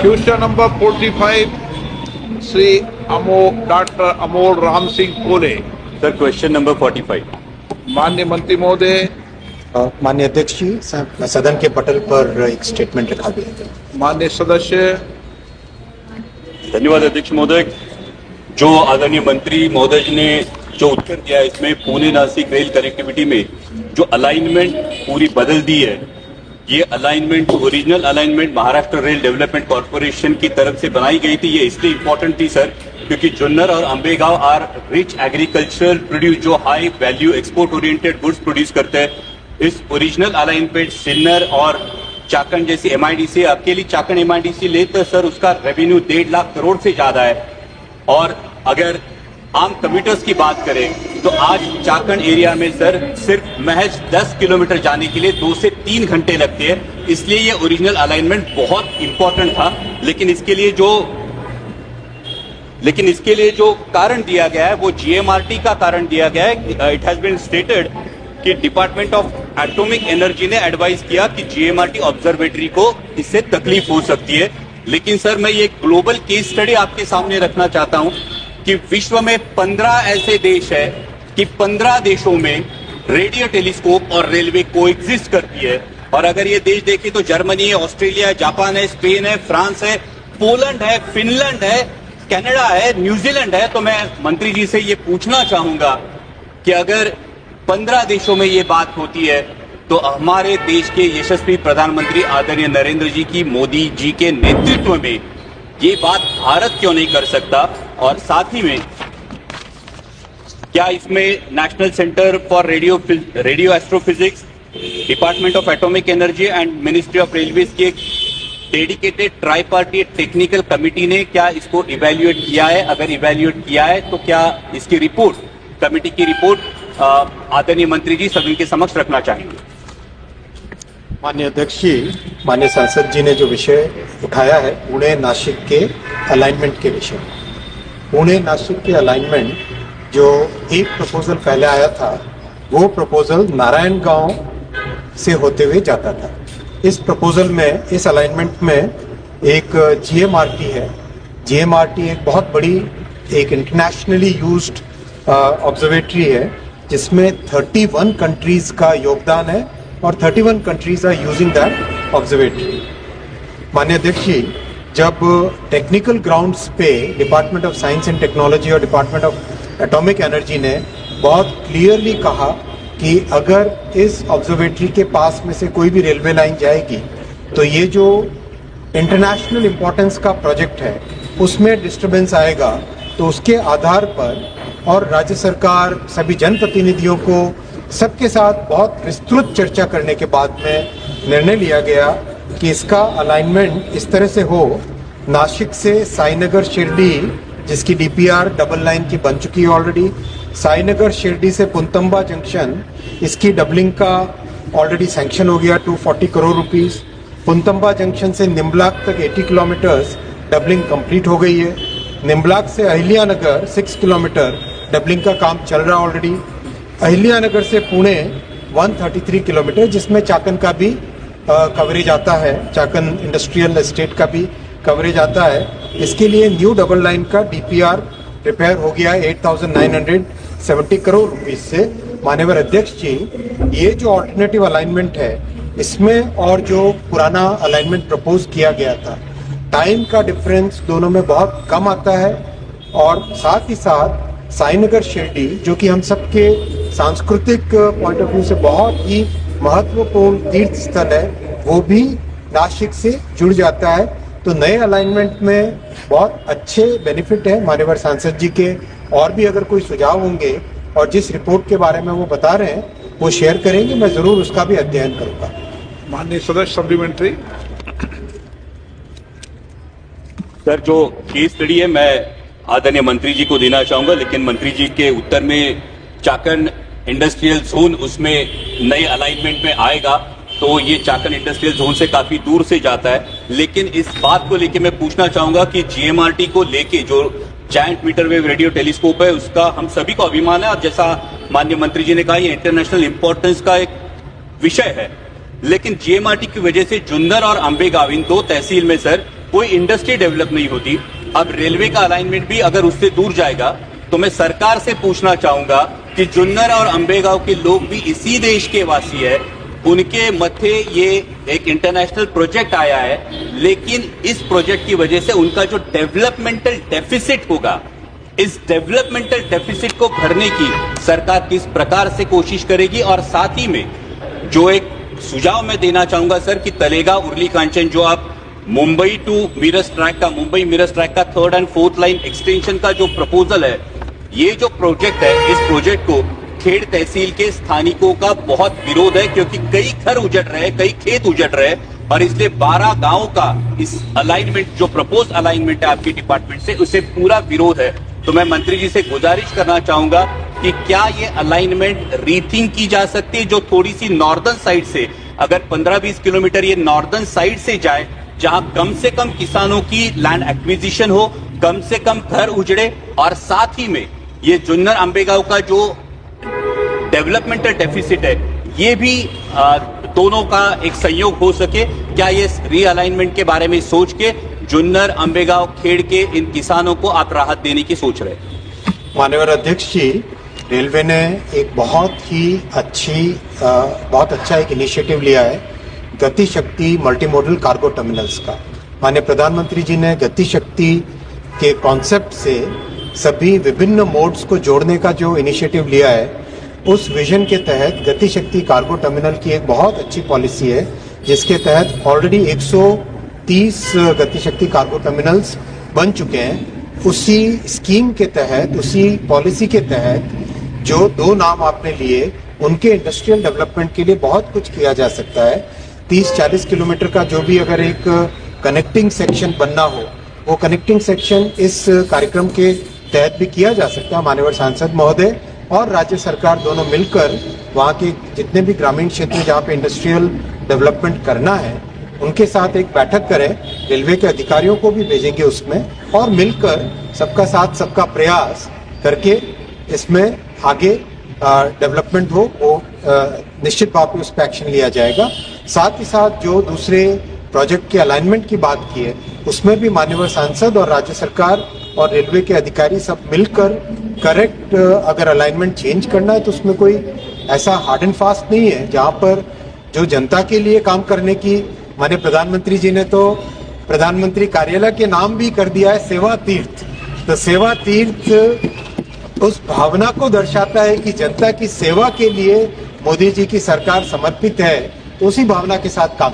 Question number 45, Sri Dr. Amol Ram Singh Pole. Sir question number 45। माननीय मंत्री महोदय, माननीय अध्यक्ष जी, सदन के पटल पर एक स्टेटमेंट रखा गया है। माननीय सदस्य, धन्यवाद अध्यक्ष महोदय। जो आदरणीय मंत्री महोदय जी ने जो उत्तर दिया, इसमें पुणे नासिक रेल कनेक्टिविटी में जो अलाइनमेंट पूरी बदल दी है, ये alignment original alignment Maharashtra rail development corporation की तरफ से बनाई गई थी। ये इसलिए इंपॉर्टेंट थी सर क्योंकि जुन्नर और Ambegaon are rich agricultural produce, जो high value export oriented goods produce करते हैं। इस ओरिजिनल अलाइनमेंट सिन्नर और चाकण जैसी एमआईडीसी, अकेली चाकण एमआईडीसी ले तो सर उसका रेवेन्यू 1.5 लाख करोड़ से ज्यादा है। और अगर आम कम्यूटर्स की बात करें तो आज चाकण एरिया में सर सिर्फ महज 10 किलोमीटर जाने के लिए 2 से 3 घंटे लगते हैं। इसलिए ये ओरिजिनल अलाइनमेंट बहुत इंपॉर्टेंट था। लेकिन इसके लिए जो कारण दिया गया है वो जीएमआरटी का कारण दिया गया है। इट हैज बीन स्टेटेड कि डिपार्टमेंट ऑफ एटॉमिक एनर्जी ने एडवाइस किया कि जीएमआरटी ऑब्जर्वेटरी को इससे तकलीफ हो सकती है। लेकिन सर मैं ये ग्लोबल केस स्टडी आपके सामने रखना चाहता हूं कि विश्व में 15 ऐसे देश है कि 15 देशों में रेडियो टेलीस्कोप और रेलवे कोएग्जिस्ट करती है। और अगर ये देश देखें तो जर्मनी है, ऑस्ट्रेलिया है, जापान है, स्पेन है, फ्रांस है, पोलैंड है, फिनलैंड है, कनाडा है, न्यूजीलैंड है। तो मैं मंत्री जी से ये पूछना चाहूंगा कि अगर 15 देशों में ये बात होती है तो हमारे देश के यशस्वी प्रधानमंत्री आदरणीय नरेंद्र जी की, मोदी जी के नेतृत्व में ये बात भारत क्यों नहीं कर सकता? और साथ ही में क्या इसमें national centre for radio astrophysics, department of atomic energy and ministry of railways की एक डेडिकेटेड ट्राईपार्टी टेक्निकल कमिटी ने क्या इसको इवैल्यूएट किया है? अगर इवैल्यूएट किया है तो क्या इसकी रिपोर्ट, कमिटी की रिपोर्ट आदरणीय मंत्री जी सदन के समक्ष रखना चाहेंगे? माननीय अध्यक्ष जी, माननीय सांसद जी ने जो विषय उठाया है पुणे नासिक के अलाइनमेंट के विषय, पुणे नासिक के अलाइनमेंट जो एक प्रपोजल पहले आया था वो प्रपोजल नारायणगांव से होते हुए जाता था। इस प्रपोजल में, इस अलाइनमेंट में एक जीएमआरटी है। जीएमआरटी एक बहुत बड़ी, एक इंटरनेशनली यूज्ड ऑब्जर्वेटरी है जिसमें 31 कंट्रीज का योगदान है और 31 countries are using that observatory. माननीय अध्यक्ष जी, जब टेक्निकल ग्राउंड्स पे department of science and technology और डिपार्टमेंट ऑफ एटॉमिक एनर्जी ने बहुत क्लियरली कहा कि अगर इस ऑब्जर्वेटरी के पास में से कोई भी रेलवे लाइन जाएगी तो ये जो इंटरनेशनल इम्पोर्टेंस का प्रोजेक्ट है उसमें डिस्टर्बेंस आएगा, तो उसके आधार पर और राज्य सरकार, सभी जनप्रतिनिधियों को, सबके साथ बहुत विस्तृत चर्चा करने के बाद में निर्णय लिया गया कि इसका अलाइनमेंट इस तरह से हो, नासिक से साईनगर शिरडी, जिसकी डीपीआर डबल लाइन की बन चुकी है ऑलरेडी, साईनगर शिरडी से पुनतंबा जंक्शन, इसकी डबलिंग का ऑलरेडी सैंक्शन हो गया 240 करोड़ रुपीस। पुनतंबा जंक्शन से निम्बलाक तक 80 किलोमीटर्स डबलिंग कंप्लीट हो गई है। निम्बलाक से अहिल्यानगर 6 किलोमीटर डबलिंग का काम चल रहा ऑलरेडी। अहिल्यानगर से पुणे 133 किलोमीटर, जिसमें चाकन का भी कवरेज आता है, चाकन इंडस्ट्रियल एस्टेट का भी कवरेज आता है। इसके लिए न्यू डबल लाइन का डीपीआर प्रिपेयर हो गया 8,970 करोड़ रुपीस से। माननीय अध्यक्ष जी, ये जो ऑल्टरनेटिव अलाइनमेंट है इसमें और जो पुराना अलाइनमेंट प्रपोज किया गया था, टाइम का डिफरेंस दोनों में बहुत कम आता है। और साथ ही साथ साईनगर शिरडी, जो कि हम सबके सांस्कृतिक पॉइंट ऑफ व्यू से बहुत ही महत्वपूर्ण तीर्थ स्थल है, वो भी नासिक से जुड़ जाता है। तो नए अलाइनमेंट में बहुत अच्छे बेनिफिट है। माननीय सांसद जी के और भी अगर कोई सुझाव होंगे और जिस रिपोर्ट के बारे में वो बता रहे हैं वो शेयर करेंगे, मैं जरूर उसका भी अध्ययन करूंगा। माननीय सदस्य सप्लीमेंट्री। सर जो केस स्टडी है मैं आदरणीय मंत्री जी को देना चाहूंगा, लेकिन मंत्री जी के उत्तर में चाकन इंडस्ट्रियल जोन उसमें नए अलाइनमेंट में आएगा तो ये चाकन इंडस्ट्रियल जोन से काफी दूर से जाता है। लेकिन इस बात को लेके मैं पूछना चाहूंगा कि जीएमआरटी को लेके जो giant metre wave radio telescope है उसका हम सभी को अभिमान है और जैसा माननीय मंत्री जी ने कहा ये इंटरनेशनल इंपॉर्टेंस का एक विषय है। लेकिन जीएमआरटी की वजह से जुन्नर और अंबेगांव इन दो तहसील में सर कोई इंडस्ट्री डेवलप नहीं होती। अब रेलवे का अलाइनमेंट भी अगर उससे दूर जाएगा तो मैं सरकार से पूछना चाहूंगा कि जुन्नर और अंबेगांव के लोग भी इसी देश के वासी है, उनके मथे ये एक इंटरनेशनल प्रोजेक्ट आया है, लेकिन इस प्रोजेक्ट की वजह से उनका जो डेवलपमेंटल डेफिसिट होगा, इस डेवलपमेंटल डेफिसिट को भरने की सरकार किस प्रकार से कोशिश करेगी। और साथ ही में जो एक सुझाव मैं देना चाहूंगा सर कि तलेगांव उर्ली कांचन जो आप मुंबई टू मिरज ट्रैक का, मुंबई मिरज ट्रैक का 3rd and 4th line extension का जो प्रपोजल है, ये जो प्रोजेक्ट है, इस प्रोजेक्ट को खेड़ तहसील के स्थानिकों का बहुत विरोध है, क्योंकि कई घर उजड़ रहे हैं, कई खेत उजड़ रहे हैं, और इसलिए 12 गांवों का इस अलाइनमेंट, जो प्रपोज अलाइनमेंट है आपके डिपार्टमेंट से, उसे पूरा विरोध है। तो मैं मंत्री जी से गुजारिश करना चाहूंगा कि क्या ये अलाइनमेंट रीथिंक की जा सकती है, जो थोड़ी सी नॉर्दर्न साइड से, अगर 15-20 किलोमीटर ये नॉर्दर्न साइड से जाए, जहां कम से कम किसानों की लैंड एक्विजिशन हो, कम से कम घर उजड़े, और साथ ही में ये जुन्नर अंबेगांव का जो डेवलपमेंटल डेफिसिट है, ये भी दोनों का एक संयोग हो सके। क्या ये रीअलाइनमेंट के बारे में सोच के जुन्नर अंबेगांव खेड़ के इन किसानों को आप राहत देने की सोच रहे हैं? माननीय अध्यक्ष जी, रेलवे ने एक बहुत अच्छा एक इनिशिएटिव लिया है, गति शक्ति मल्टी मॉडल कार्गो टर्मिनल्स का। माननीय प्रधानमंत्री जी ने गति शक्ति के कॉन्सेप्ट से सभी विभिन्न मोड्स को जोड़ने का जो इनिशिएटिव लिया है, उस विजन के तहत गति शक्ति कार्गो टर्मिनल की एक बहुत अच्छी पॉलिसी है, जिसके तहत ऑलरेडी 130 गति शक्ति कार्गो टर्मिनल्स बन चुके हैं। उसी स्कीम के तहत, उसी पॉलिसी के तहत जो 2 नाम आपने लिए, उनके इंडस्ट्रियल डेवलपमेंट के लिए बहुत कुछ किया जा सकता है। 30-40 किलोमीटर का जो भी अगर एक कनेक्टिंग सेक्शन बनना हो, वो कनेक्टिंग सेक्शन इस कार्यक्रम के तहत भी किया जा सकता है। माननीय सांसद महोदय और राज्य सरकार दोनों मिलकर वहाँ के जितने भी ग्रामीण क्षेत्र जहाँ पे इंडस्ट्रियल डेवलपमेंट करना है, उनके साथ एक बैठक करें, रेलवे के अधिकारियों को भी भेजेंगे उसमें, और मिलकर सबका साथ सबका प्रयास करके इसमें आगे डेवलपमेंट हो, वो निश्चित तौर पे उस पर एक्शन लिया जाएगा। साथ ही साथ जो दूसरे प्रोजेक्ट के अलाइनमेंट की बात की है, उसमें भी माननीय सांसद और राज्य सरकार और रेलवे के अधिकारी सब मिलकर करेक्ट, अगर अलाइनमेंट चेंज करना है तो उसमें कोई ऐसा हार्ड एंड फास्ट नहीं है। जहां पर जो जनता के लिए काम करने की, माननीय प्रधानमंत्री जी ने तो प्रधानमंत्री कार्यालय के नाम भी कर दिया है सेवा तीर्थ। तो सेवा तीर्थ उस भावना को दर्शाता है कि जनता की सेवा के लिए मोदी जी की सरकार समर्पित है, तो उसी भावना के साथ काम।